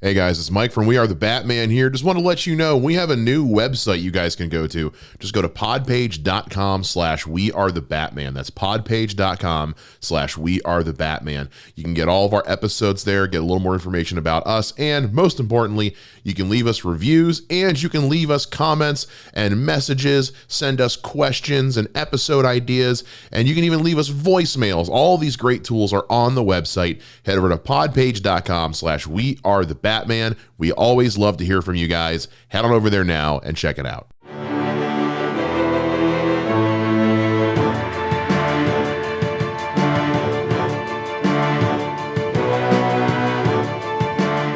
Hey guys, it's Mike from We Are the Batman here. Just want to let you know we have a new website you guys can go to. Just go to podpage.com/We Are the Batman. That's podpage.com/We Are the Batman. You can get all of our episodes there, get a little more information about us, and most importantly, you can leave us reviews and you can leave us comments and messages, send us questions and episode ideas, and you can even leave us voicemails. All these great tools are on the website. Head over to podpage.com/We Are the Batman. We always love to hear from you guys. Head on over there now and check it out.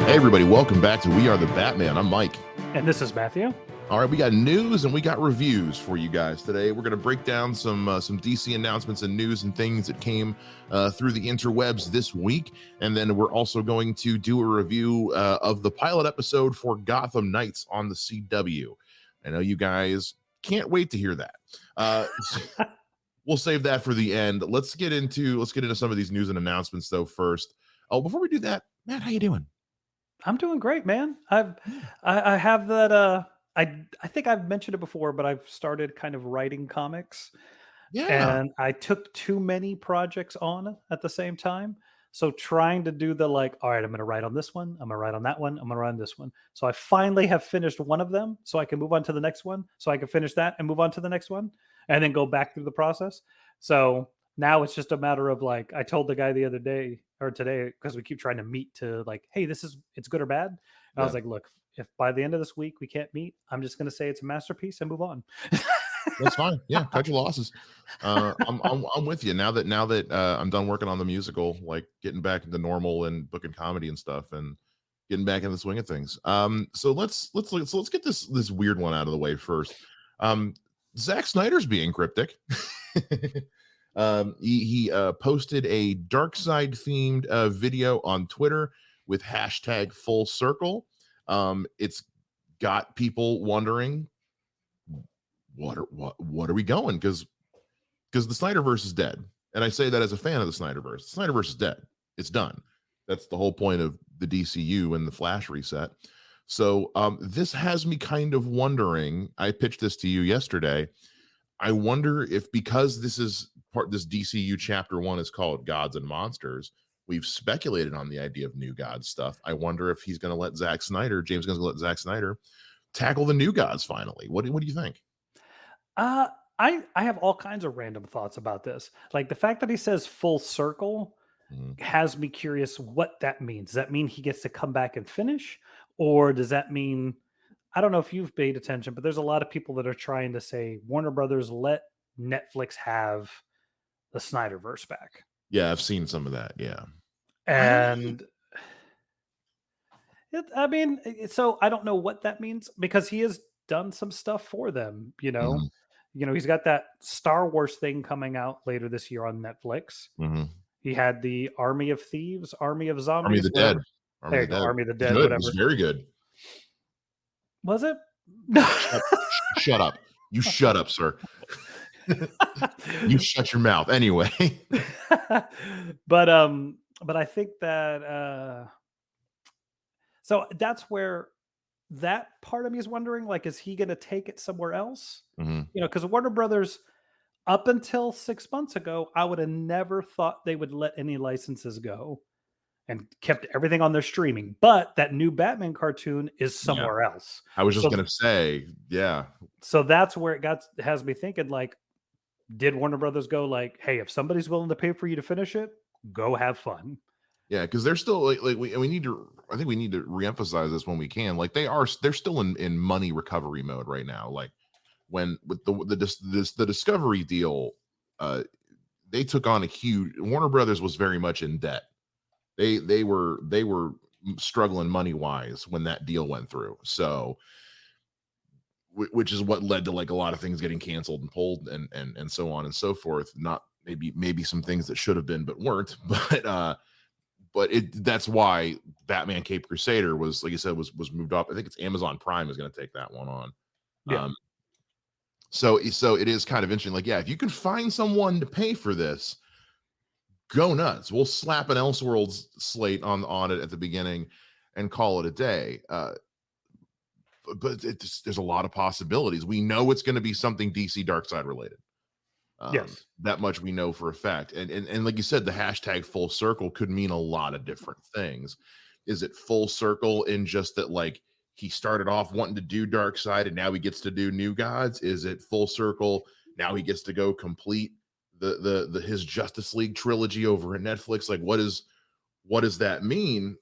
Hey everybody, welcome back to We Are the Batman. I'm Mike. And this is Matthew. All right, we got news and we got reviews for you guys today. We're going to break down some DC announcements and news and things that came through the interwebs this week. And then we're also going to do a review of the pilot episode for Gotham Knights on the CW. I know you guys can't wait to hear that. We'll save that for the end. Let's get into some of these news and announcements though first. Oh, before we do that, Matt, how you doing? I'm doing great, man. I have that I think I've mentioned it before, but I've started kind of writing comics. Yeah. And I took too many projects on at the same time. So trying to do the all right, I'm going to write on this one. I'm going to write on that one. I'm going to write on this one. So I finally have finished one of them so I can move on to the next one. So I can finish that and move on to the next one and then go back through the process. So now it's just a matter of I told the guy the other day or today, because we keep trying to meet to hey, it's good or bad. And I was like, look, if by the end of this week we can't meet, I'm just going to say it's a masterpiece and move on. That's fine. Yeah, cut your losses. I'm with you now that I'm done working on the musical, getting back into normal and booking comedy and stuff, and getting back in the swing of things. So let's get this weird one out of the way first. Zack Snyder's being cryptic. He posted a dark side themed video on Twitter with hashtag full circle. It's got people wondering what are we going, because the Snyderverse is dead, and I say that as a fan of the Snyderverse. The Snyderverse is dead. It's done. That's the whole point of the DCU and the Flash reset. So this has me kind of wondering. I pitched this to you yesterday. I wonder if, because this DCU chapter 1 is called Gods and Monsters, we've speculated on the idea of new gods stuff. I wonder if he's going to let James Gunn's going to let Zack Snyder tackle the new gods finally. What do you think? I have all kinds of random thoughts about this. Like the fact that he says full circle has me curious what that means. Does that mean he gets to come back and finish? Or does that mean, I don't know if you've paid attention, but there's a lot of people that are trying to say Warner Brothers, let Netflix have the Snyderverse back. Yeah, I've seen some of that. Yeah. And so I don't know what that means, because he has done some stuff for them, he's got that Star Wars thing coming out later this year on Netflix. He had the Army of Thieves, Army of Zombies, Army of the Dead. Army of the Dead, Good. whatever. It was very good. Was it? Shut up. You shut up, sir. You shut your mouth anyway. But I think that so that's where that part of me is wondering, is he going to take it somewhere else? Because Warner Brothers, up until 6 months ago, I would have never thought they would let any licenses go and kept everything on their streaming. But that new Batman cartoon is somewhere else. I was just going to say, yeah. So that's where it has me thinking, did Warner Brothers go hey, if somebody's willing to pay for you to finish it, go have fun. Yeah, because they're still we need to. I think we need to reemphasize this when we can. They're still in money recovery mode right now. When with the Discovery deal, they took on a huge. Warner Brothers was very much in debt. They were struggling money wise when that deal went through. So, which is what led to a lot of things getting canceled and pulled and so on and so forth. Not maybe some things that should have been but weren't. But that's why Batman Cape Crusader was, like you said, was moved up. I think it's Amazon Prime is going to take that one on. Yeah. So it is kind of interesting. If you can find someone to pay for this, go nuts. We'll slap an Elseworlds slate on it at the beginning, and call it a day. But there's a lot of possibilities. We know it's going to be something DC Dark Side related. Yes. That much we know for a fact. And like you said, the hashtag full circle could mean a lot of different things. Is it full circle in just that, like, he started off wanting to do Dark Side and now he gets to do New Gods? Is it full circle? Now he gets to go complete the his Justice League trilogy over at Netflix. Like, what does that mean?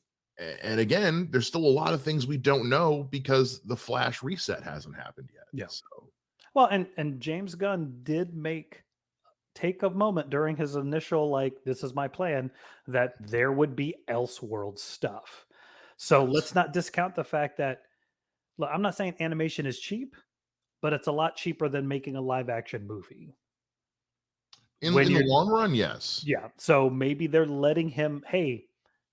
And again, there's still a lot of things we don't know because the Flash reset hasn't happened yet. Yeah. So Well, and James Gunn did take a moment during his initial, like, this is my plan, that there would be Elseworld stuff. So let's not discount the fact that, look, I'm not saying animation is cheap, but it's a lot cheaper than making a live action movie. When in the you're long run, yes. Yeah, so maybe they're letting him, hey,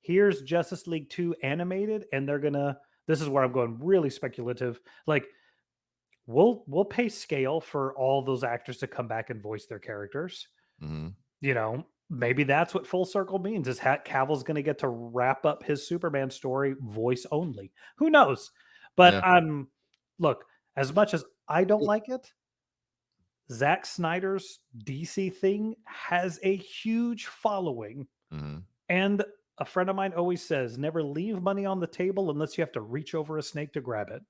here's Justice League 2 animated, and they're gonna, this is where I'm going really speculative. Like, we'll pay scale for all those actors to come back and voice their characters. Mhm. Maybe that's what full circle means, is Cavill's gonna get to wrap up his Superman story voice only. Who knows? But Yeah. look, as much as I don't like it, Zack Snyder's DC thing has a huge following. Mhm. And a friend of mine always says, never leave money on the table unless you have to reach over a snake to grab it.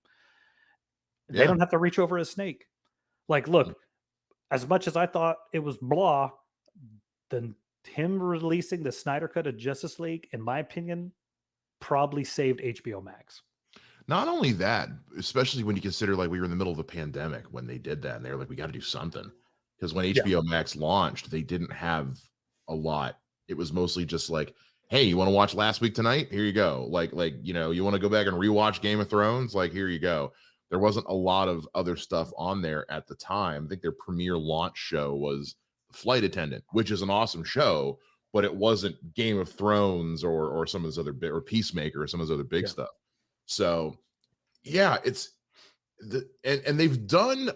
They Yeah. don't have to reach over a snake. Like, Mm. look, as much as I thought it was blah, then him releasing the Snyder Cut of Justice League, in my opinion, probably saved HBO Max. Not only that, especially when you consider, like, we were in the middle of a pandemic when they did that, and they were like, "We gotta do something." Because when Yeah. HBO Max launched, they didn't have a lot. It was mostly just like, "Hey, you wanna watch Last Week Tonight? Here you go." You wanna go back and rewatch Game of Thrones? Like, here you go. There wasn't a lot of other stuff on there at the time. I think their premiere launch show was Flight Attendant, which is an awesome show, but it wasn't Game of Thrones or some of this other bit, or Peacemaker or some of those other big Yeah. stuff. So, yeah, it's and they've done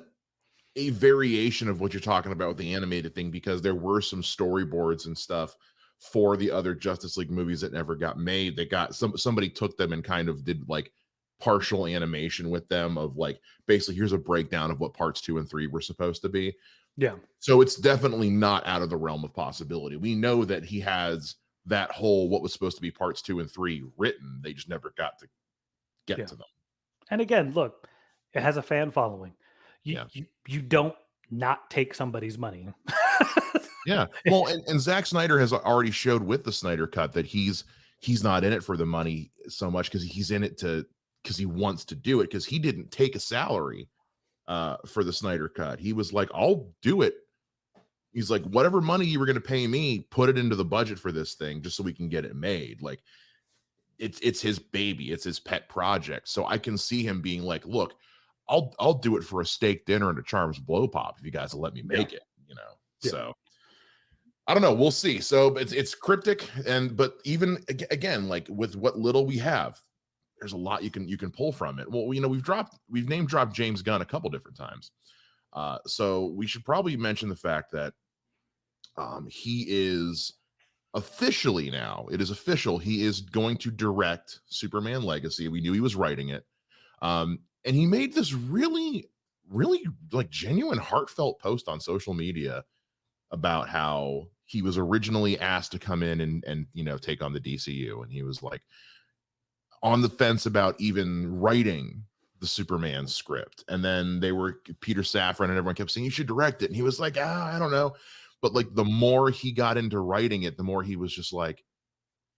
a variation of what you're talking about with the animated thing, because there were some storyboards and stuff for the other Justice League movies that never got made. They got somebody took them and kind of did like partial animation with them of, like, basically here's a breakdown of what parts 2 and 3 were supposed to be. Yeah. So it's definitely not out of the realm of possibility. We know that he has that whole what was supposed to be parts 2 and 3 written. They just never got to get Yeah. to them. And again, look, it has a fan following. You Yeah. you don't not take somebody's money. Yeah. Well, and Zack Snyder has already showed with the Snyder Cut that he's not in it for the money so much, because he's in it because he wants to do it, because he didn't take a salary for the Snyder Cut. He was like, I'll do it. He's like, whatever money you were going to pay me, put it into the budget for this thing just so we can get it made. Like, it's his baby, it's his pet project. So I can see him being like, look, I'll do it for a steak dinner and a Charms blow pop if you guys will let me Yeah. make it. Yeah. So I don't know. We'll see. So it's cryptic, but even again, like, with what little we have, there's a lot you can pull from it. Well, we've name dropped James Gunn a couple different times, so we should probably mention the fact that he is officially, now it is official, he is going to direct Superman Legacy. We knew he was writing it, and he made this really, really, like, genuine, heartfelt post on social media about how he was originally asked to come in and take on the DCU, and he was like on the fence about even writing the Superman script. And then Peter Safran and everyone kept saying, you should direct it, and he was like, I don't know. But, like, the more he got into writing it, the more he was just like,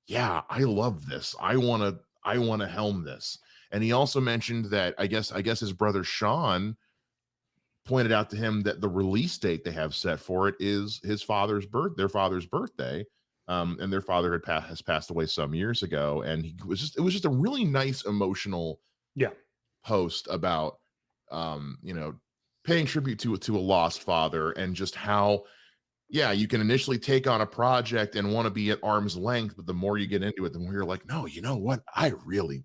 yeah, I love this. I want to helm this. And he also mentioned that I guess his brother Sean pointed out to him that the release date they have set for it is their father's birthday. And their father has passed away some years ago. And it was just a really nice emotional Yeah. post about, paying tribute to a lost father, and just how, yeah, you can initially take on a project and want to be at arm's length, but the more you get into it, the more you're like, no, you know what? I really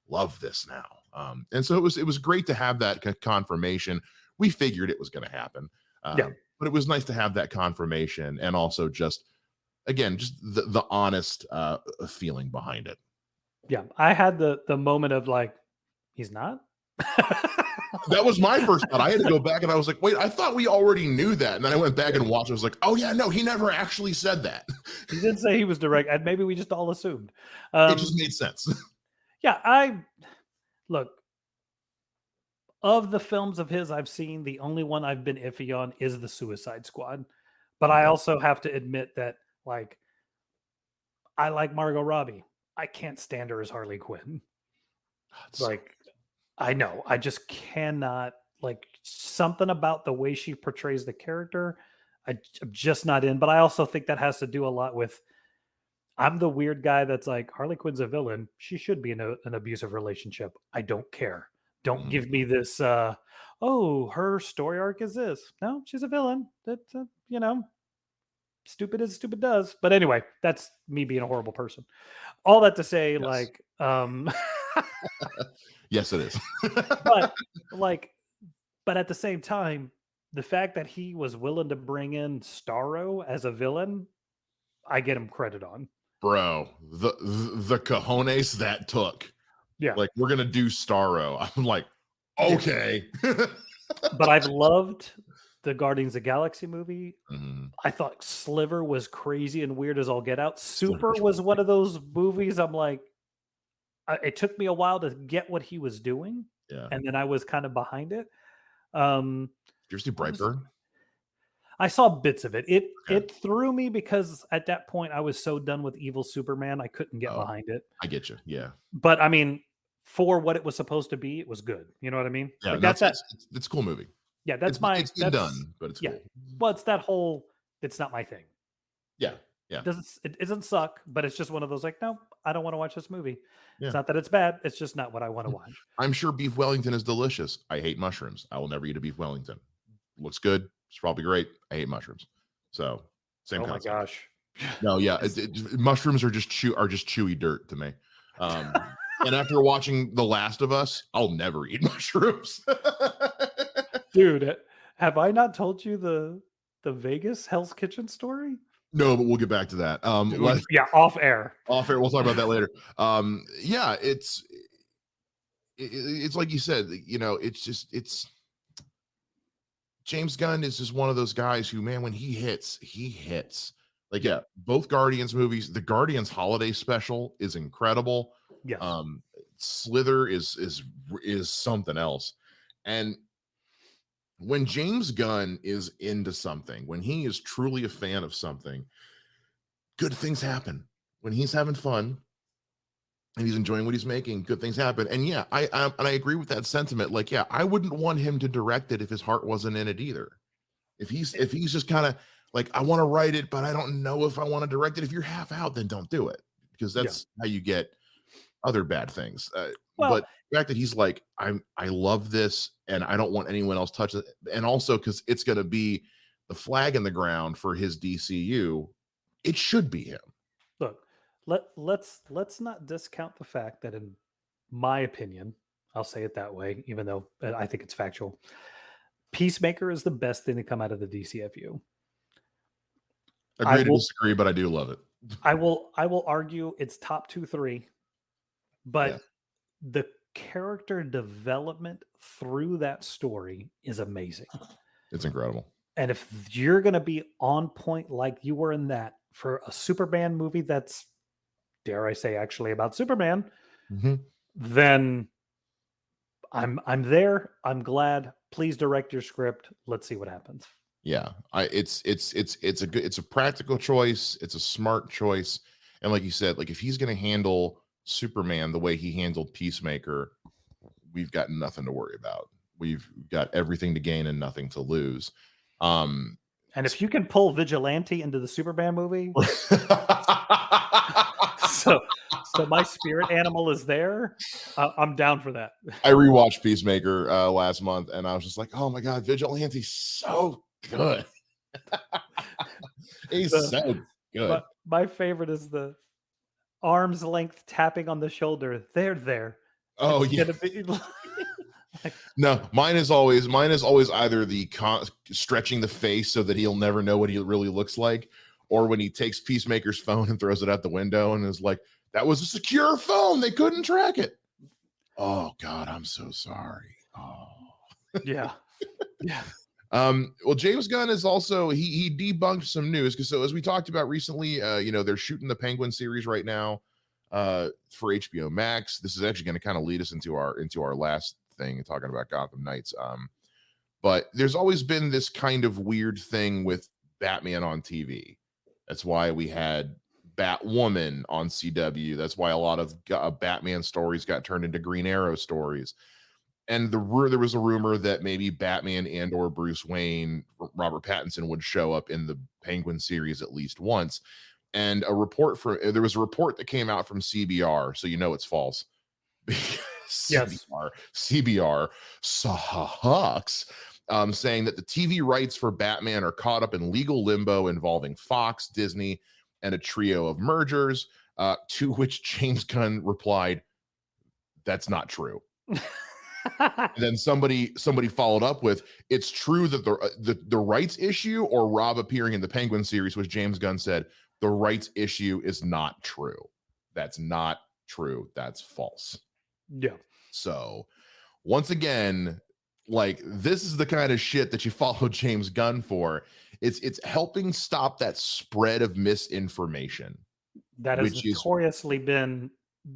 love this now. And so it was great to have that confirmation. We figured it was going to happen, Yeah. but it was nice to have that confirmation, and also just, again, just the honest feeling behind it. Yeah, I had the moment of like, he's not. That was my first thought. I had to go back and I was like, wait, I thought we already knew that. And then I went back and watched. I was like, oh yeah, no, he never actually said that. He did say he was direct, and maybe we just all assumed. It just made sense. Yeah, I look, of the films of his I've seen, the only one I've been iffy on is the Suicide Squad. But I Okay. also have to admit that, like, I like Margot Robbie. I can't stand her as Harley Quinn. So, Like, I know, I just cannot. Like, something about the way she portrays the character, I'm just not in. But I also think that has to do a lot with I'm the weird guy that's like, Harley Quinn's a villain. She should be in an abusive relationship. I don't care. Don't mhm. give me this, oh, her story arc is this. No, she's a villain. That, stupid as stupid does. But anyway, that's me being a horrible person. All that to say, Yes. like, Yes, it is. but like, but at the same time, the fact that he was willing to bring in Starro as a villain, I get him credit on. Bro, the cojones that took. Yeah. Like, we're gonna do Starro. I'm like, Yeah. okay. But I've loved the Guardians of the Galaxy movie. Mhm. I thought Sliver was crazy and weird as all get out. Super Sliver's was really one of those movies I'm like, it took me a while to get what he was doing, Yeah. and then I was kind of behind it. Um, Did you ever see what was Brightburn? I saw bits of it. It Okay. it threw me because at that point I was so done with evil Superman, I couldn't get Oh, behind it. I get you. Yeah. But I mean, for what it was supposed to be, it was good. You know what I mean? Yeah, Like no, that's that. it's a cool movie. Yeah, It's been done, but it's yeah. cool. Well, it's that whole it's not my thing. Yeah. Yeah. It doesn't suck, but it's just one of those like, no, I don't want to watch this movie. It's Yeah. not that it's bad, it's just not what I want to watch. I'm sure beef Wellington is delicious. I hate mushrooms. I will never eat a beef Wellington. Looks good. It's probably great. I hate mushrooms. So, same Oh my concept. gosh. No, yeah, Yes. mushrooms are just chewy dirt to me. And after watching The Last of Us, I'll never eat mushrooms. Dude, have I not told you the Vegas Hell's Kitchen story? No, but we'll get back to that. Dude, yeah, off air. Off air, we'll talk about that later. Yeah, it's like you said, it's James Gunn is just one of those guys who, man, when he hits, he hits. Like, Yeah. yeah, both Guardians movies, the Guardians holiday special is incredible. Yes. Um, Slither is something else. And when James Gunn is into something, when he is truly a fan of something, good things happen. When he's having fun and he's enjoying what he's making, good things happen. And yeah, I agree with that sentiment. Like, yeah, I wouldn't want him to direct it if his heart wasn't in it either. If he's just kind of like, I want to write it, but I don't know if I want to direct it. If you're half out, then don't do it, because Yeah. that's how you get other bad things. Well, But the fact that he's like, I love this and I don't want anyone else touch it, and also because it's going to be the flag in the ground for his DCU, it should be him. look, let's not discount the fact that in my opinion, I'll say it that way, even though I think it's factual. Peacemaker is the best thing to come out of the DCFU. I Agree to will disagree, but I do love it. I will argue it's top 2, 3, Yeah, but the character development through that story is amazing. it's incredible. And if you're going to be on point like you were in that for a Superman movie that's, dare I say, actually about Superman, Mhm. then I'm there. I'm glad. Please direct your script. Let's see what happens. Yeah, it's a practical choice. It's a smart choice, and like you said, like if he's going to handle Superman the way he handled Peacemaker, we've got nothing to worry about. We've got everything to gain and nothing to lose. Um, And if you can pull Vigilante into the Superman movie, so my spirit animal is there. I'm down for that. I rewatched Peacemaker last month, and I was just like, "Oh my god, Vigilante's so good. He's The, so good." my favorite is the arm's length tapping on the shoulder. They're there. Oh It's yeah. gonna be like, No, mine is always either the stretching the face so that he'll never know what he really looks like, or when he takes Peacemaker's phone and throws it out the window and is like, That was a secure phone. They couldn't track it. Oh God, I'm so sorry. Oh. Yeah. Yeah. Well, James Gunn is also he debunked some news because so as we talked about recently, they're shooting the Penguin series right now for HBO Max. This is actually going to kind of lead us into our last thing talking about Gotham Knights. But there's always been this kind of weird thing with Batman on TV. That's why we had Batwoman on CW. That's why a lot of Batman stories got turned into Green Arrow stories. And there was a rumor that maybe Batman and or Bruce Wayne, Robert Pattinson, would show up in the Penguin series at least once. And there was a report that came out from CBR, so it's false. Yes. CBR sucks, saying that the TV rights for Batman are caught up in legal limbo involving Fox, Disney, and a trio of mergers. To which James Gunn replied, "That's not true." And then somebody followed up with, "It's true that the rights issue or Rob appearing in the Penguin series," which James Gunn said, "The rights issue is not true. That's not true. That's false." Yeah. So once again, like this is the kind of shit that you follow James Gunn for. It's helping stop that spread of misinformation, That has which is notoriously been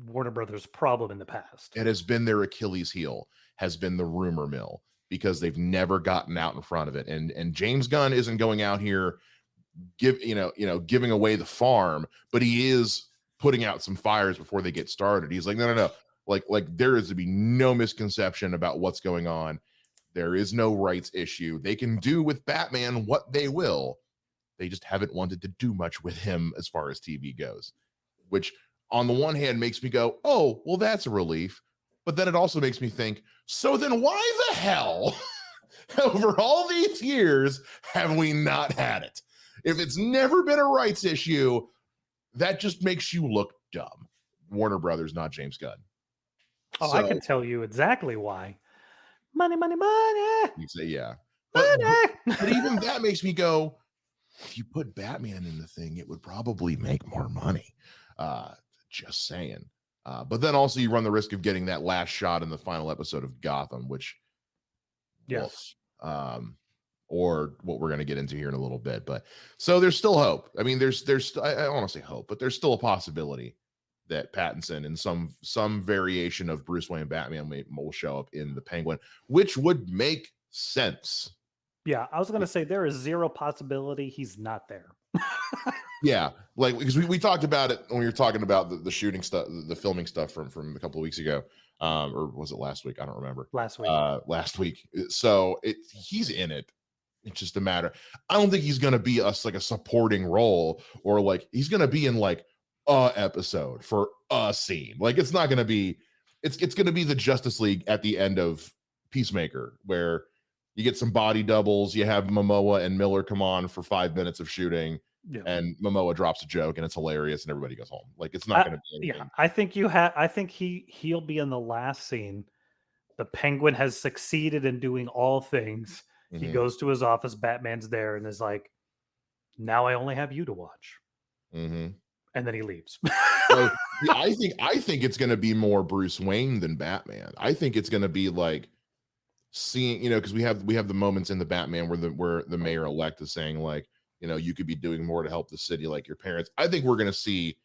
Warner Brothers' problem in the past. it has been their Achilles heel, has been the rumor mill, because they've never gotten out in front of it. And James Gunn isn't going out here giving away the farm, but he is putting out some fires before they get started. He's like, no. Like there is to be no misconception about what's going on. There is no rights issue. They can do with Batman what they will. They just haven't wanted to do much with him as far as TV goes, which on the one hand makes me go, oh, well, that's a relief. But then it also makes me think, so then why the hell over all these years have we not had it? If it's never been a rights issue, that just makes you look dumb. Warner Brothers, not James Gunn. Oh, So, I can tell you exactly why. Money, money, money. you say, yeah. Money. But even that makes me go, if you put Batman in the thing, it would probably make more money. Just saying. But then also you run the risk of getting that last shot in the final episode of Gotham, which, Yes. or what we're going to get into here in a little bit. But so there's still hope. I mean, there's I don't want to say hope, but there's still a possibility that Pattinson and some variation of Bruce Wayne Batman will show up in the Penguin, which would make sense. Yeah, I was going to say there is zero possibility he's not there. Yeah, like because we talked about it when we were talking about the shooting stuff, the filming stuff from a couple of weeks ago, or was it last week? I don't remember. Last week. Last week. So he's in it. It's just a matter. I don't think he's going to be like a supporting role, or like he's going to be in like a episode for a scene. Like it's not going to be. It's going to be the Justice League at the end of Peacemaker, where you get some body doubles. You have Momoa and Miller come on for 5 minutes of shooting. Yeah. And Momoa drops a joke and it's hilarious and everybody goes home. Like it's not going to be anything. Yeah, I think I think he'll be in the last scene. The Penguin has succeeded in doing all things. Mm-hmm. He goes to his office, Batman's there, and is like, now I only have you to watch. Mm-hmm. And then he leaves. So, yeah, I think it's going to be more Bruce Wayne than Batman. I think it's going to be like seeing, because we have the moments in the Batman where the mayor elect is saying like, you could be doing more to help the city like your parents. I think we're going to see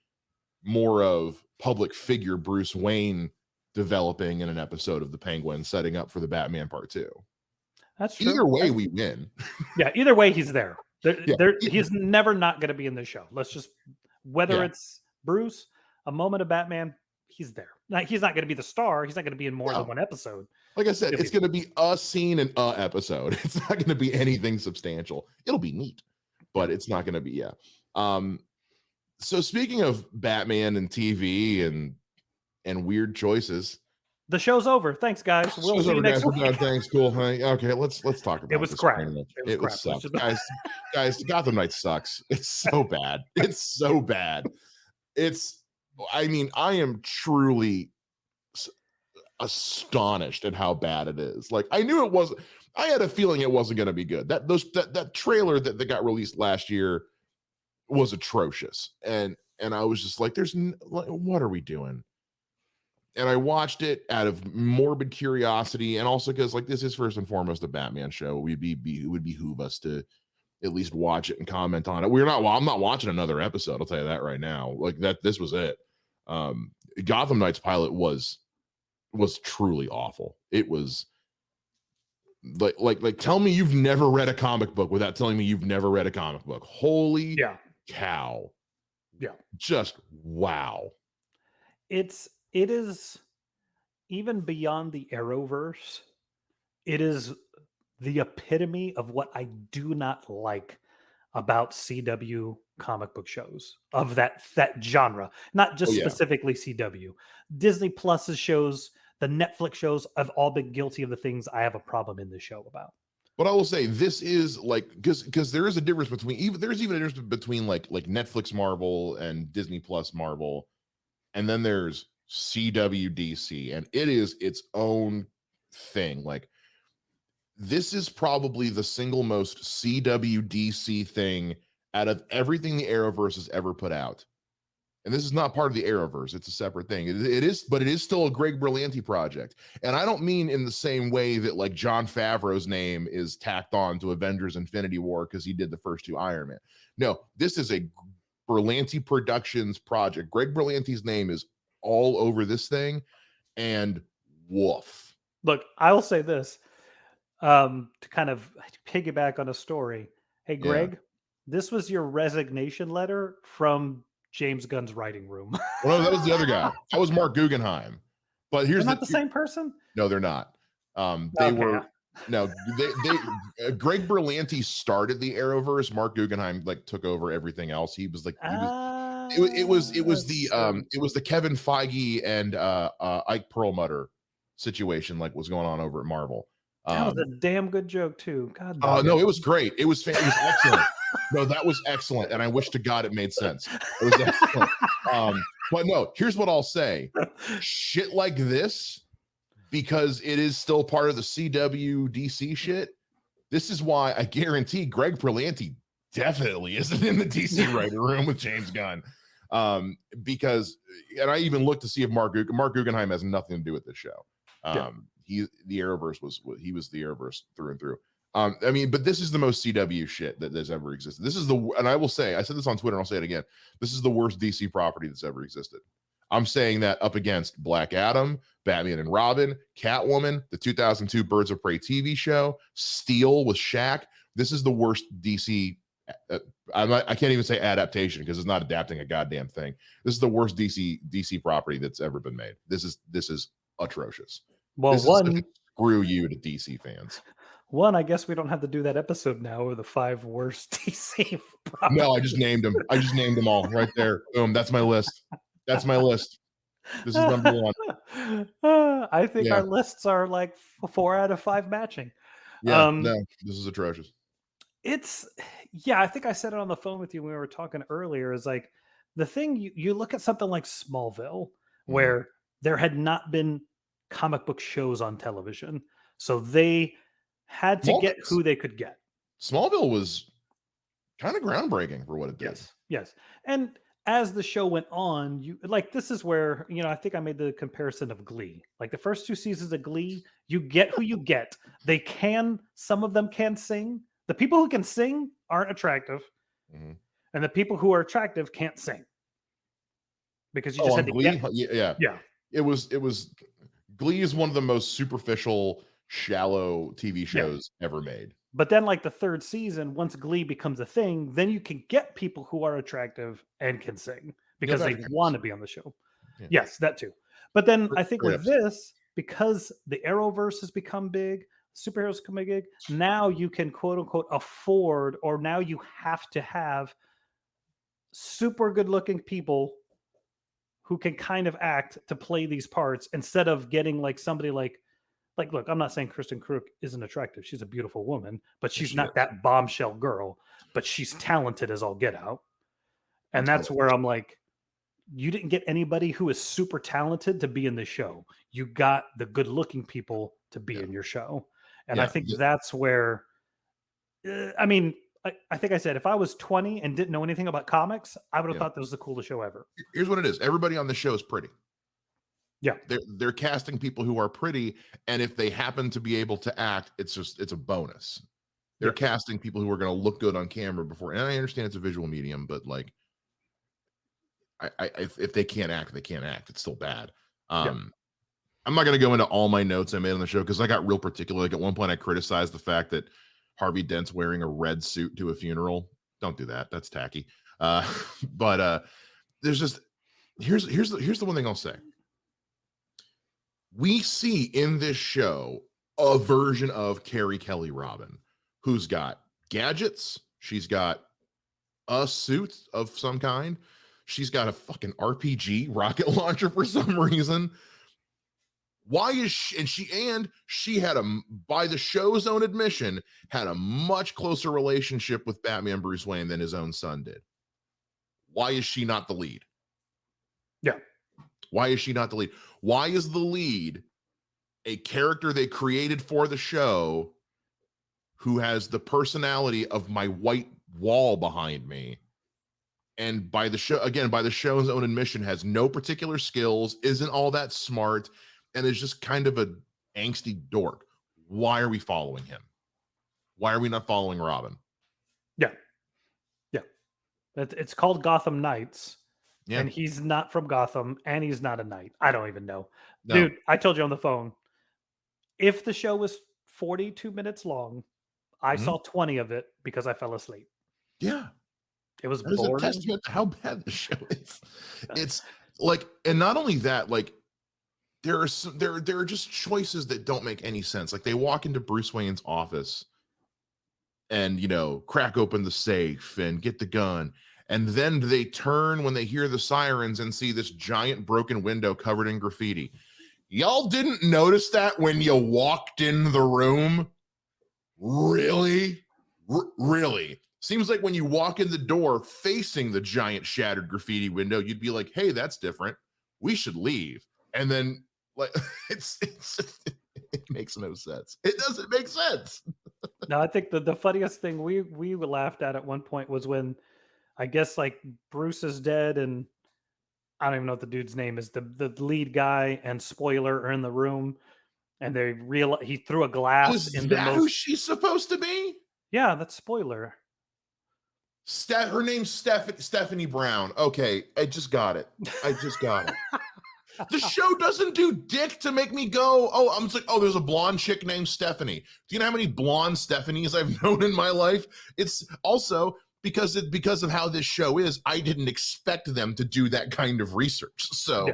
more of public figure Bruce Wayne developing in an episode of the Penguin, setting up for the Batman Part 2. That's true. Either way, we win. Yeah, either way, he's there. He's never not going to be in the show. Let's just, whether it's Bruce, a moment of Batman, he's there. Now, he's not going to be the star. He's not going to be in more than one episode. Like I said, it's going to be a scene in a episode. It's not going to be anything substantial. It'll be neat, but it's not going to be, So speaking of Batman and TV and weird choices, the show's over. Thanks, guys. We'll see you next week. Thanks, cool. Okay, let's talk about it. Was crap. It was crap. Guys, Gotham Knights sucks. It's so bad. It's so bad. I mean, I am truly astonished at how bad it is. Like I knew it was. I had a feeling it wasn't going to be good. That trailer that got released last year was atrocious, and and I was just like, like, what are we doing? And I watched it out of morbid curiosity, and also because like this is first and foremost a Batman show. It would behoove us to at least watch it and comment on it. We're not. Well, I'm not watching another episode. I'll tell you that right now. Like that. This was it. Um, Gotham Knights pilot was truly awful. It was like tell me you've never read a comic book without telling me you've never read a comic book. Holy Yeah. cow. Yeah. Just wow. It is even beyond the Arrowverse. It is the epitome of what I do not like about CW comic book shows of that genre, not Oh just yeah. specifically CW. Disney Plus's shows, the Netflix shows have all been guilty of the things I have a problem in this show about. But I will say this is like because there is a difference between there's even a difference between like Netflix Marvel and Disney Plus Marvel, and then there's CWDC, and it is its own thing. Like this is probably the single most CWDC thing out of everything the Arrowverse has ever put out. And this is not part of the Arrowverse; it's a separate thing. It is, but it is still a Greg Berlanti project. And I don't mean in the same way that like Jon Favreau's name is tacked on to Avengers: Infinity War because he did the first two Iron Man. No, this is a Berlanti Productions project. Greg Berlanti's name is all over this thing, and woof. Look, I will say this to kind of piggyback on a story. Hey, Yeah. Greg, this was your resignation letter from James Gunn's writing room. Well, no, that was the other guy. That was Mark Guggenheim. But They're here's not the same person? no, they're not. They Okay. were no, they Greg Berlanti started the Arrowverse. Mark Guggenheim like took over everything else. He was like he was So it was the Kevin Feige and Ike Perlmutter situation like was going on over at Marvel. that was a damn good joke too. God Oh dog no, it. it was great. It was excellent. No, that was excellent, and I wish to God it made sense. It was excellent. But no, here's what I'll say: shit like this, because it is still part of the CW DC shit. This is why I guarantee Greg Berlanti definitely isn't in the DC writer room with James Gunn. Because, and I even looked to see if Mark Guggenheim has nothing to do with this show. The Arrowverse was the Arrowverse through and through. I mean, but this is the most CW shit that has ever existed. This is and I will say, I said this on Twitter and I'll say it again. This is the worst DC property that's ever existed. I'm saying that up against Black Adam, Batman and Robin, Catwoman, the 2002 Birds of Prey TV show, Steel with Shaq. This is the worst DC. I can't even say adaptation because it's not adapting a goddamn thing. This is the worst DC property that's ever been made. This is atrocious. Well, This is such a screw you to DC fans. I guess we don't have to do that episode now of the 5 worst DC properties. No, I just named them. I just named them all right there. Boom. That's my list. That's my list. This is number one. I think Yeah. our lists are like 4 out of 5 matching. Yeah, no, this is atrocious. I think I said it on the phone with you when we were talking earlier, is like the thing you look at something like Smallville, where there had not been comic book shows on television. So they had to get who they could get. Smallville was kind of groundbreaking for what it did. Yes. And as the show went on, you like this is where, I think I made the comparison of Glee. Like the first 2 seasons of Glee, you get who you get. Some of them can sing. The people who can sing aren't attractive. And the people who are attractive can't sing. Because you just had to Glee? get. Yeah. It was Glee is one of the most superficial, shallow TV shows ever made. But then, like the 3rd season, once Glee becomes a thing, then you can get people who are attractive and can sing because they want to be on the show. Yeah. Yes, that too. But then I think with this, because the Arrowverse has become big, superheroes become big, now you can quote unquote afford, or now you have to have super good looking people who can kind of act to play these parts instead of getting like somebody like, look, I'm not saying Kristen Krug isn't attractive. She's a beautiful woman, but she's not that bombshell girl, but she's talented as all get out. And that's where I'm like, you didn't get anybody who is super talented to be in the show. You got the good looking people to be in your show. And I think that's where, I think I said if I was 20 and didn't know anything about comics, I would have Yeah. thought this was the coolest show ever. Here's what it is. Everybody on the show is pretty. Yeah. They're casting people who are pretty, and if they happen to be able to act, it's a bonus. They're Yes. casting people who are going to look good on camera before. And I understand it's a visual medium, but like, if they can't act, they can't act. It's still bad. Yeah. I'm not going to go into all my notes I made on the show because I got real particular. Like at one point, I criticized the fact that Harvey Dent's wearing a red suit to a funeral. Don't do that. That's tacky. But there's just here's the one thing I'll say. We see in this show a version of Carrie Kelly Robin who's got gadgets. She's got a suit of some kind. She's got a fucking RPG rocket launcher for some reason. Why is she had by the show's own admission, had a much closer relationship with Batman Bruce Wayne than his own son did. Why is she not the lead? Yeah. Why is she not the lead? Why is the lead a character they created for the show who has the personality of my white wall behind me? And by the show's own admission, has no particular skills, isn't all that smart, and is just kind of a angsty dork. Why are we following him? Why are we not following Robin? Yeah. Yeah. It's called Gotham Knights. Yeah. And he's not from Gotham, and he's not a knight. I don't even know. No. Dude, I told you on the phone, if the show was 42 minutes long, I saw 20 of it because I fell asleep. Yeah. It was That is a boring. testament to how bad the show is. It's like, and not only that, like there are just choices that don't make any sense. Like they walk into Bruce Wayne's office and crack open the safe and get the gun. And then they turn when they hear the sirens and see this giant broken window covered in graffiti. Y'all didn't notice that when you walked in the room? Really? Really? Seems like when you walk in the door facing the giant shattered graffiti window, you'd be like, hey, that's different. We should leave. And then like it makes no sense. It doesn't make sense. No, I think the funniest thing we laughed at one point was when I guess like Bruce is dead and I don't even know what the dude's name is. The lead guy and Spoiler are in the room and they realize he threw a glass Is in the that who most. she's supposed to be? Yeah, that's Spoiler. Her name's Stephanie Brown. Okay, I just got it. The show doesn't do dick to make me go, oh, I'm just like, oh, there's a blonde chick named Stephanie. Do you know how many blonde Stephanies I've known in my life? It's also because of how this show is, I didn't expect them to do that kind of research. So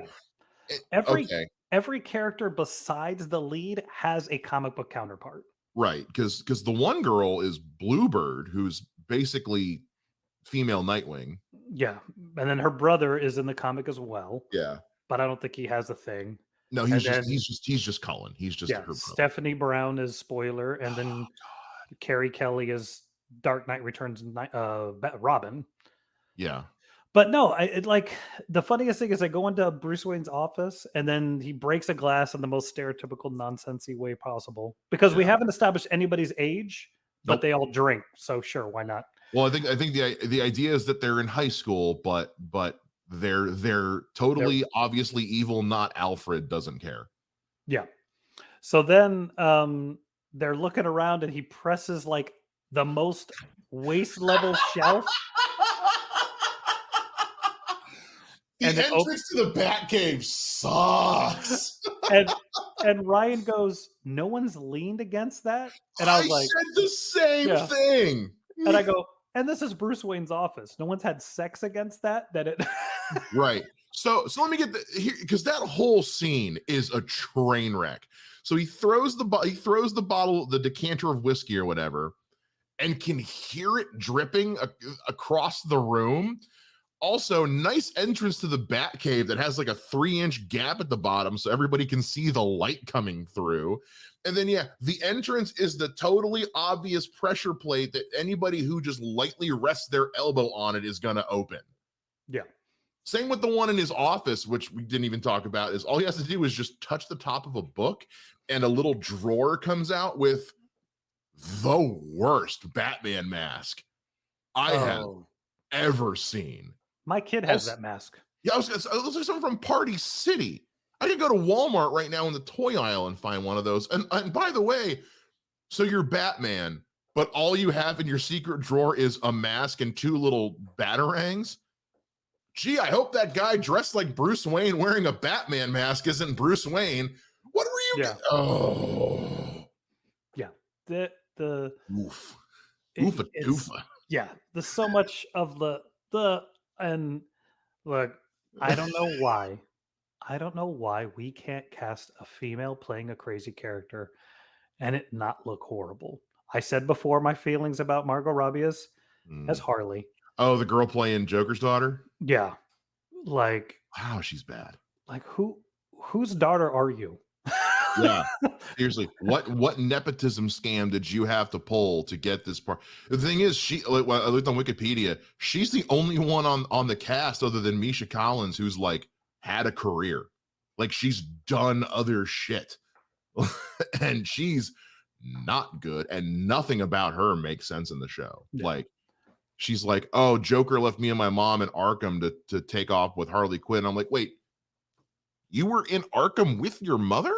Yeah. okay. Every character besides the lead has a comic book counterpart. Right, because the one girl is Bluebird, who's basically female Nightwing. Yeah. And then her brother is in the comic as well. Yeah. But I don't think he has a thing. No, he's just Cullen. He's just her brother. Stephanie Brown is Spoiler, and then Carrie Kelly is Dark Knight Returns Robin. Yeah. But no, like the funniest thing is I go into Bruce Wayne's office and then he breaks a glass in the most stereotypical nonsensy way possible because we haven't established anybody's age, but they all drink. So sure, why not? Well, I think the idea is that they're in high school, but they're totally obviously evil. Not Alfred doesn't care. Yeah. So then they're looking around and he presses like the most waist level shelf. The entrance to the Batcave sucks. and Ryan goes, no one's leaned against that. And I was like, said the same thing. And I go, and this is Bruce Wayne's office. No one's had sex against that. Right. So let me get here because that whole scene is a train wreck. So he throws the bottle, the decanter of whiskey or whatever, and can hear it dripping across the room. Also, nice entrance to the Batcave that has like a 3-inch gap at the bottom so everybody can see the light coming through. And then, the entrance is the totally obvious pressure plate that anybody who just lightly rests their elbow on it is going to open. Yeah. Same with the one in his office, which we didn't even talk about, is all he has to do is just touch the top of a book and a little drawer comes out with the worst Batman mask. I have Oh, ever seen. my kid has Also, that mask. yeah, those are some from Party City. I could go to Walmart right now in the toy aisle and find one of those. And by the way, so you're Batman, but all you have in your secret drawer is a mask and two little batarangs. Gee, I hope that guy dressed like Bruce Wayne wearing a Batman mask isn't Bruce Wayne. What were you? Yeah, Oh, yeah. The oof, oofa it's doofa. yeah. There's so much of the and look. I don't know why. I don't know why we can't cast a female playing a crazy character and it not look horrible. I said before my feelings about Margot Robbie as Mm. Harley. Oh, the girl playing Joker's daughter. Yeah, like Wow, she's bad. whose daughter are you? Yeah. Seriously, what nepotism scam did you have to pull to get this part? The thing is, I looked on Wikipedia. She's the only one on the cast other than Misha Collins who's like had a career. Like she's done other shit, and she's not good, and nothing about her makes sense in the show. Yeah. Like she's like, "Oh, Joker left me and my mom in Arkham to take off with Harley Quinn." I'm like, "Wait, you were in Arkham with your mother?"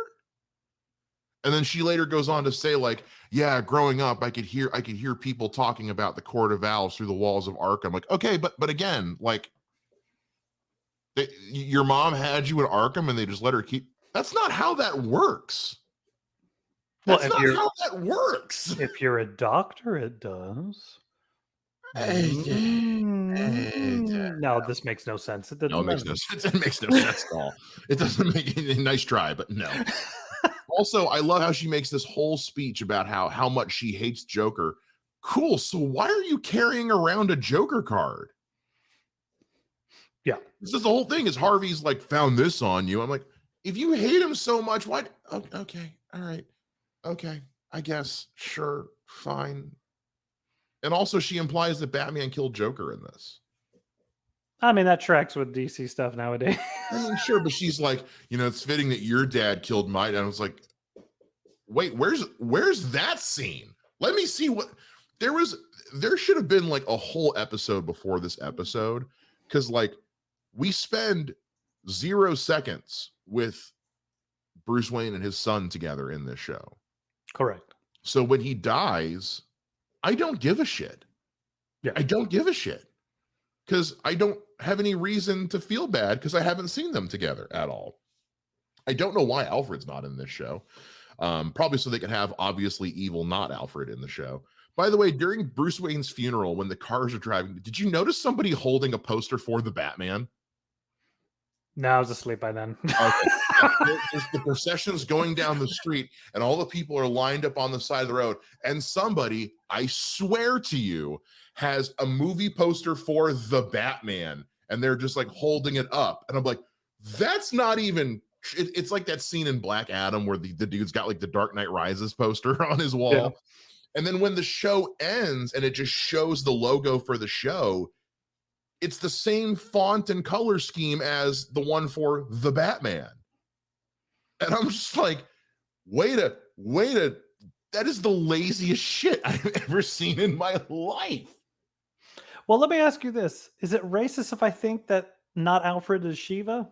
And then she later goes on to say, like, yeah, growing up, I could hear people talking about the Court of Owls through the walls of Arkham. Like, okay, but again, like, your mom had you in Arkham, and they just let her keep. That's not how that works. Well, That's not how that works. if you're a doctor, it does. No, this makes no sense. It No, it makes no sense. It makes no sense at all. It doesn't make any nice try, but no. Also, I love how she makes this whole speech about how much she hates Joker. Cool. So why are you carrying around a Joker card? Yeah. This is the whole thing is Harvey's like found this on you. I'm like, if you hate him so much, why? Okay. All right. Okay. I guess. Sure. Fine. And also she implies that Batman killed Joker in this. I mean, that tracks with DC stuff nowadays. I mean, sure, but she's like, it's fitting that your dad killed my dad. I was like, wait, where's that scene? Let me see what there should have been like a whole episode before this episode. Cause like we spend 0 seconds with Bruce Wayne and his son together in this show. Correct. So when he dies, I don't give a shit. Yeah. I don't give a shit. Because I don't have any reason to feel bad because I haven't seen them together at all. I don't know why Alfred's not in this show. Probably so they can have obviously evil, not Alfred in the show. By the way, during Bruce Wayne's funeral, when the cars are driving, did you notice somebody holding a poster for the Batman? No, I was asleep by then. Okay. There's the procession's going down the street, and all the people are lined up on the side of the road. And somebody, I swear to you, has a movie poster for the Batman, and they're just like holding it up. And I'm like, that's not even. It's like that scene in Black Adam where the dude's got like the Dark Knight Rises poster on his wall. Yeah. And then when the show ends and it just shows the logo for the show, it's the same font and color scheme as the one for the Batman. And I'm just like, wait a, that is the laziest shit I've ever seen in my life. Well, let me ask you this. Is it racist if I think that not Alfred is Shiva?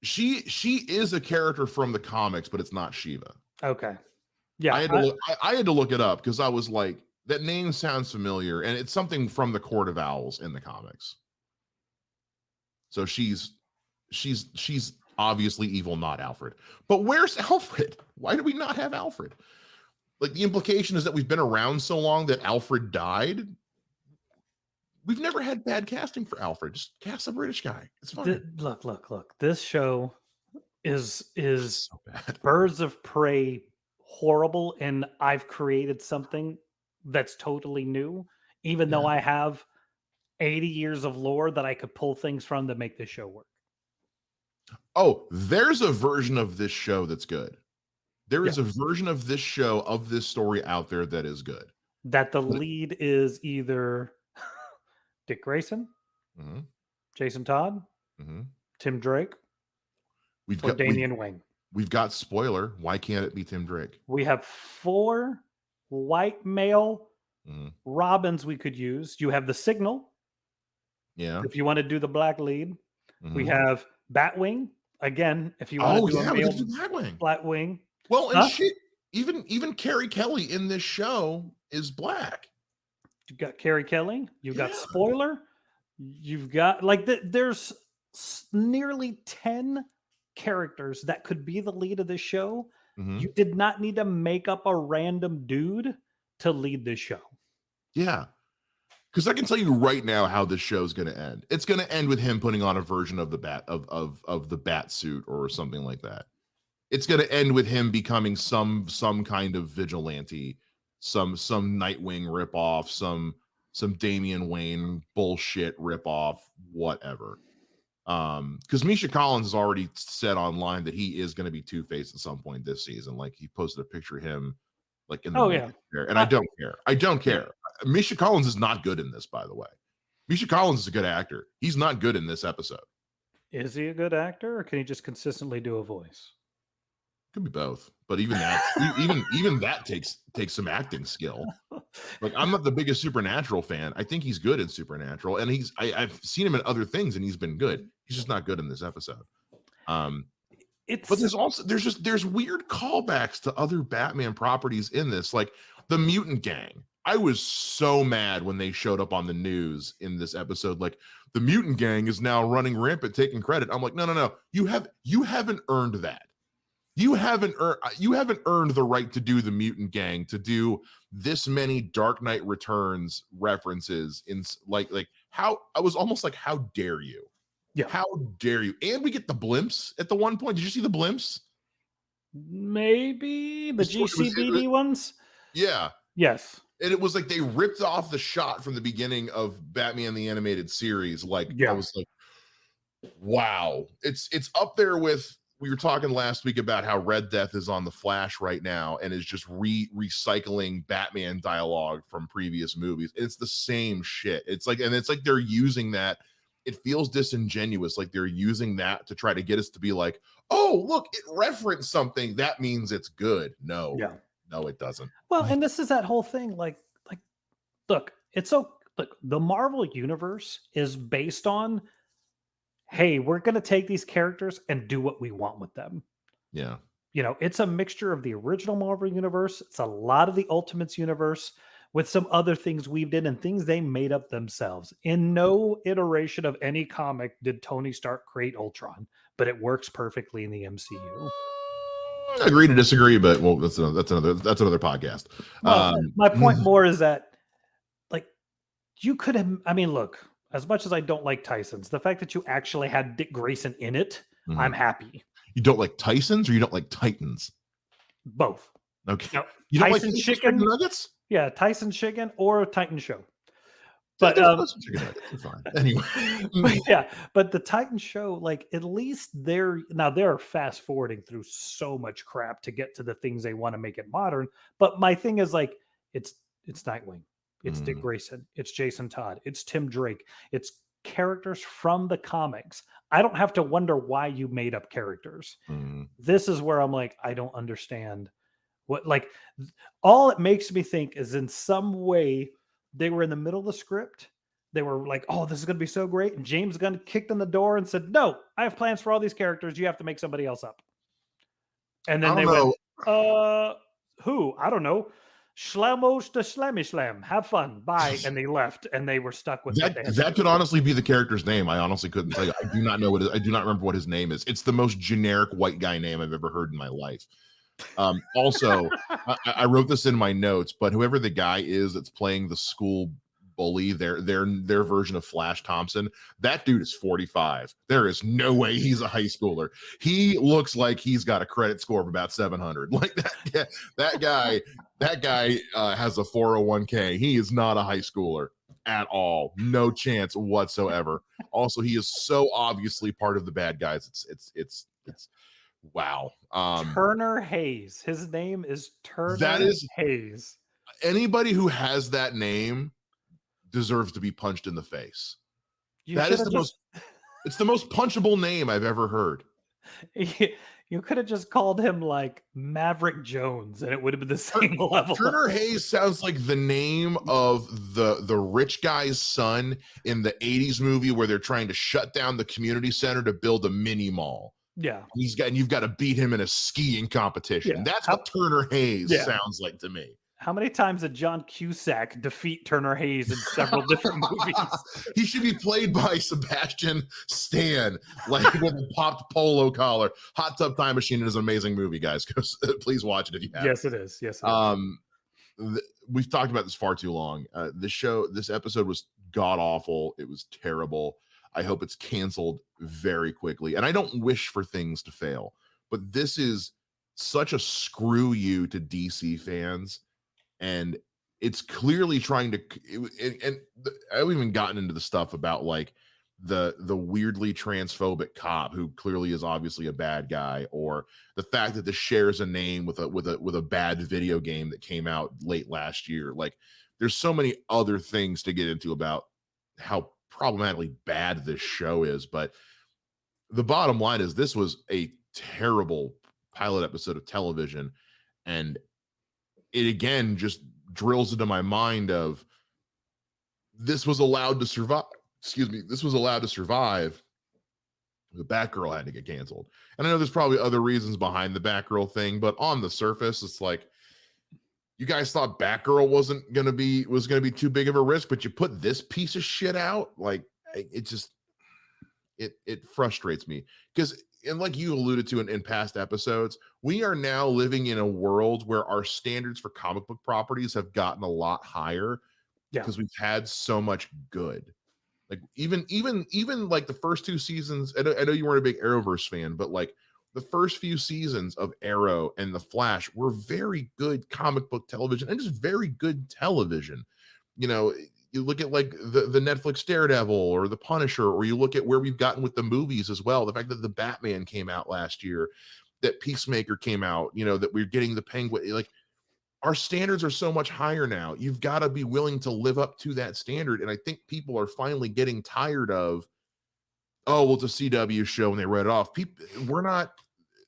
She is a character from the comics, but it's not Shiva. Okay. Yeah. I had to look it up because I was like, that name sounds familiar, and it's something from the Court of Owls in the comics. So she's obviously evil, not Alfred. But where's Alfred? Why do we not have Alfred? Like the implication is that we've been around so long that Alfred died. We've never had bad casting for Alfred. Just cast a British guy. It's fine. Look. This show is so bad. Birds of Prey horrible, and I've created something that's totally new, even though I have 80 years of lore that I could pull things from to make this show work. Oh, there's a version of this show that's good. There is a version of this show, of this story out there that is good. That the lead is either Dick Grayson, Jason Todd, Tim Drake, or Damian Wayne. We've got spoiler. Why can't it be Tim Drake? We have 4 white male Mhm. Robins we could use. You have the Signal Yeah. if you want to do the black lead. We Mhm. have Batwing again if you want to Oh, do a yeah, we could male do Blackwing. Batwing. Well, and Huh? shit, even Carrie Kelly in this show is black. You've got Carrie Kelly. You've got Yeah. Spoiler. You've got like there's nearly 10 characters that could be the lead of this show. Mhm. You did not need to make up a random dude to lead this show. Yeah. Because I can tell you right now how this show's going to end. It's going to end with him putting on a version of the bat suit or something like that. It's going to end with him becoming some kind of vigilante, some Nightwing ripoff, some Damian Wayne bullshit ripoff, whatever. Because Misha Collins has already said online that he is going to be Two-Face at some point this season. Like he posted a picture of him like in the Oh mail yeah. there, and I don't care. I don't Yeah. care. Misha Collins is not good in this, by the way. Misha Collins is a good actor. He's not good in this episode. Is he a good actor or can he just consistently do a voice? Could be both, but even that, even that takes some acting skill. Like I'm not the biggest Supernatural fan. I think he's good in Supernatural, and I've seen him in other things, and he's been good. He's just not good in this episode. But It's there's weird callbacks to other Batman properties in this, like the Mutant Gang. I was so mad when they showed up on the news in this episode. Like the Mutant Gang is now running rampant, taking credit. I'm like, no. You haven't earned that. You haven't earned the right to do the Mutant Gang, to do this many Dark Knight Returns references in like how I was almost like, how dare you? yeah. How dare you? And we get the blimps at the one point. Did you see the blimps? Maybe the It was, GCBD ones? yeah. Yes. And it was like they ripped off the shot from the beginning of Batman the Animated Series. Like I Yeah. was like, wow. It's up there with, we were talking last week about how Red Death is on the Flash right now and is just recycling Batman dialogue from previous movies. It's the same shit. It's like they're using that. It feels disingenuous, like they're using that to try to get us to be like, oh, look, it referenced something. That means it's good. No, Yeah. no, it doesn't. Well, and this is that whole thing. Like, look, it's so look, the Marvel universe is based on, hey, we're gonna take these characters and do what we want with them. Yeah. You know, it's a mixture of the original Marvel universe, it's a lot of the Ultimates universe with some other things weaved in and things they made up themselves. In no iteration of any comic did Tony Stark create Ultron, but it works perfectly in the MCU. Agree to disagree, but well, that's another podcast. Well, my point more is that, like, you could have. I mean, look, as much as I don't like Tyson's, the fact that you actually had Dick Grayson in it, I'm happy. You don't like Tyson's or you don't like Titans? Both. Okay. No, You don't Tyson like chicken nuggets? Yeah, Tyson chicken or a Titan show. But But chicken nuggets are fine. Anyway. but yeah, but the Titan show, like at least they're fast forwarding through so much crap to get to the things they want to make it modern. But my thing is like it's Nightwing, it's Dick Grayson, it's Jason Todd, it's Tim Drake, it's characters from the comics. I don't have to wonder why you made up characters. This is where I'm like, I don't understand what, like, all it makes me think is in some way they were in the middle of the script. They were like, oh, this is going to be so great. And James Gunn kicked in the door and said, no, I have plans for all these characters. You have to make somebody else up. And then they went, who? I don't know. Schlamos to Slammy Slam. Have fun. Bye. And they left and they were stuck with that could honestly be the character's name. I honestly couldn't tell you. I do not know I do not remember what his name is. It's the most generic white guy name I've ever heard in my life. Also, I wrote this in my notes, but whoever the guy is that's playing the school bully, their version of Flash Thompson, that dude is 45. There is no way he's a high schooler. He looks like he's got a credit score of about 700. Like that guy has a 401k. He is not a high schooler at all. No chance whatsoever. Also, he is so obviously part of the bad guys. It's wow. Turner Hayes. His name is Turner Hayes. Anybody who has that name deserves to be punched in the face. It's the most punchable name I've ever heard. You could have just called him like Maverick Jones, and it would have been the Tur- same level. Turner Hayes sounds like the name of the rich guy's son in the 80s movie where they're trying to shut down the community center to build a mini mall. Yeah, And you've got to beat him in a skiing competition. yeah. That's what Turner Hayes Yeah. sounds like to me. How many times did John Cusack defeat Turner Hayes in several different movies? He should be played by Sebastian Stan, like with a popped polo collar. Hot Tub Time Machine is an amazing movie, guys. Please watch it if you haven't. Yes, it is. Yes, it is. We've talked about this far too long. This episode was god awful. It was terrible. I hope it's canceled very quickly. And I don't wish for things to fail, but this is such a screw you to DC fans. And it's clearly trying to, I've even gotten into the stuff about like the weirdly transphobic cop who clearly is obviously a bad guy, or the fact that this shares a name with a bad video game that came out late last year. Like, there's so many other things to get into about how problematically bad this show is, but the bottom line is this was a terrible pilot episode of television, and it again just drills into my mind of this was allowed to survive. Excuse me, this was allowed to survive. The Batgirl had to get canceled. And I know there's probably other reasons behind the Batgirl thing, but on the surface, it's like, you guys thought Batgirl was gonna be too big of a risk, but you put this piece of shit out. Like, it just it frustrates me because, and like you alluded to in past episodes, we are now living in a world where our standards for comic book properties have gotten a lot higher because we've had so much good. Like even like the first two seasons, I know you weren't a big Arrowverse fan, but like the first few seasons of Arrow and The Flash were very good comic book television and just very good television. You know, you look at like the Netflix Daredevil or The Punisher, or you look at where we've gotten with the movies as well. The fact that the Batman came out last year, that Peacemaker came out, you know, that we're getting the Penguin. Like, our standards are so much higher now. You've got to be willing to live up to that standard. And I think people are finally getting tired of, oh, well, it's a CW show and they wrote it off.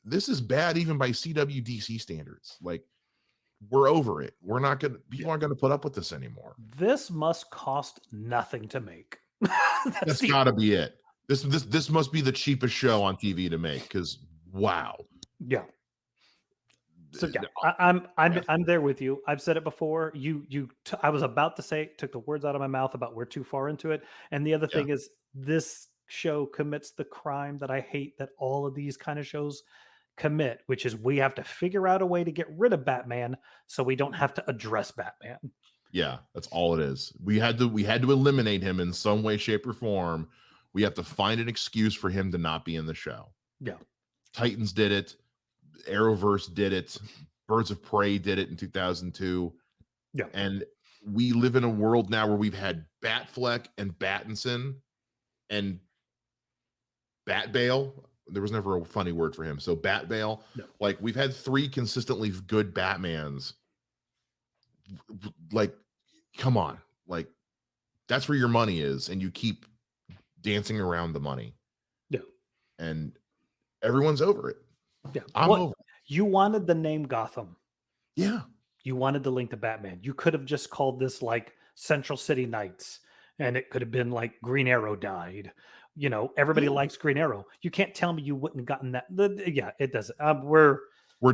This is bad even by CW DC standards. Like, we're over it. People aren't going to put up with this anymore. This must cost nothing to make. That's got to be it. This must be the cheapest show on TV to make, because wow. Yeah. So yeah, I'm there with you. I've said it before. I was about to say, took the words out of my mouth about we're too far into it. And the other thing is, this show commits the crime that I hate that all of these kind of shows commit, which is we have to figure out a way to get rid of Batman so we don't have to address Batman. Yeah, that's all it is. We had to eliminate him in some way, shape, or form. We have to find an excuse for him to not be in the show. Yeah. Titans did it. Arrowverse did it. Birds of Prey did it in 2002. Yeah. And we live in a world now where we've had Batfleck and Battinson and Batbale. There was never a funny word for him. So Batbale. No. Like, we've had 3 consistently good Batmans. Like, come on. Like, that's where your money is, and you keep dancing around the money. Yeah. And everyone's over it. Yeah. I'm over it. You wanted the name Gotham. Yeah. You wanted the link to Batman. You could have just called this like Central City Knights, and it could have been like Green Arrow died. You know, everybody likes Green Arrow. You can't tell me you wouldn't have gotten that. Yeah, it doesn't. We're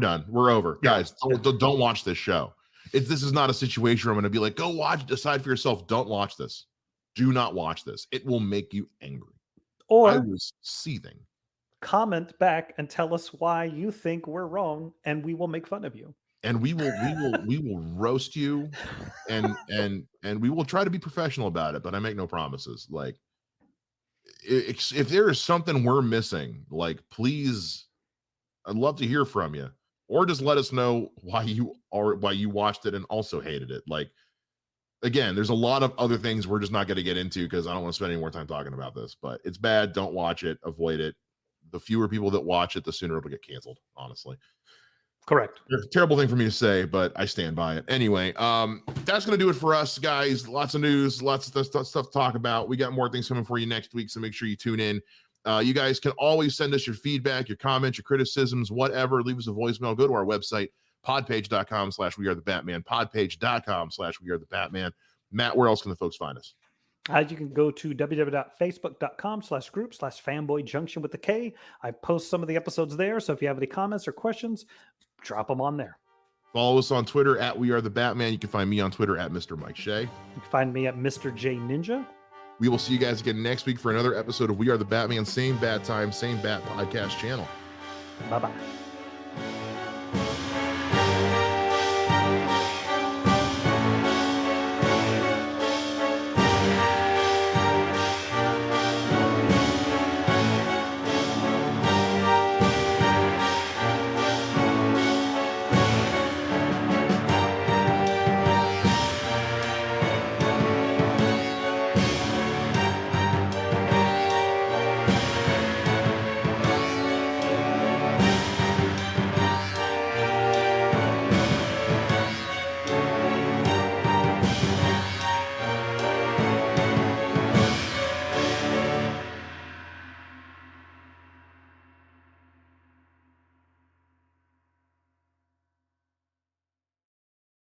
done. We're over. Yeah. Guys, don't watch this show. This is not a situation where I'm going to be like, go watch, decide for yourself. Don't watch this. Do not watch this. It will make you angry. Or I was seething. Comment back and tell us why you think we're wrong, and we will make fun of you. And we will roast you, and we will try to be professional about it, but I make no promises. Like, if there is something we're missing, like, please, I'd love to hear from you, or just let us know why you watched it and also hated it. Like, again, there's a lot of other things we're just not going to get into because I don't want to spend any more time talking about this, but it's bad. Don't watch it. Avoid it. The fewer people that watch it, the sooner it'll get canceled, honestly. Correct. Terrible thing for me to say, but I stand by it. Anyway, that's going to do it for us, guys. Lots of news, lots of stuff to talk about. We got more things coming for you next week, so make sure you tune in. You guys can always send us your feedback, your comments, your criticisms, whatever. Leave us a voicemail. Go to our website, podpage.com/wearethebatman, podpage.com/wearethebatman. Matt, where else can the folks find us? You can go to www.facebook.com/group/fanboy junction with the K. I post some of the episodes there. So if you have any comments or questions, drop them on there. Follow us on Twitter at We Are the Batman. You can find me on Twitter at Mr. Mike Shea. You can find me at Mr. J Ninja. We will see you guys again next week for another episode of We Are the Batman. Same bat time, same bat podcast channel. Bye-bye.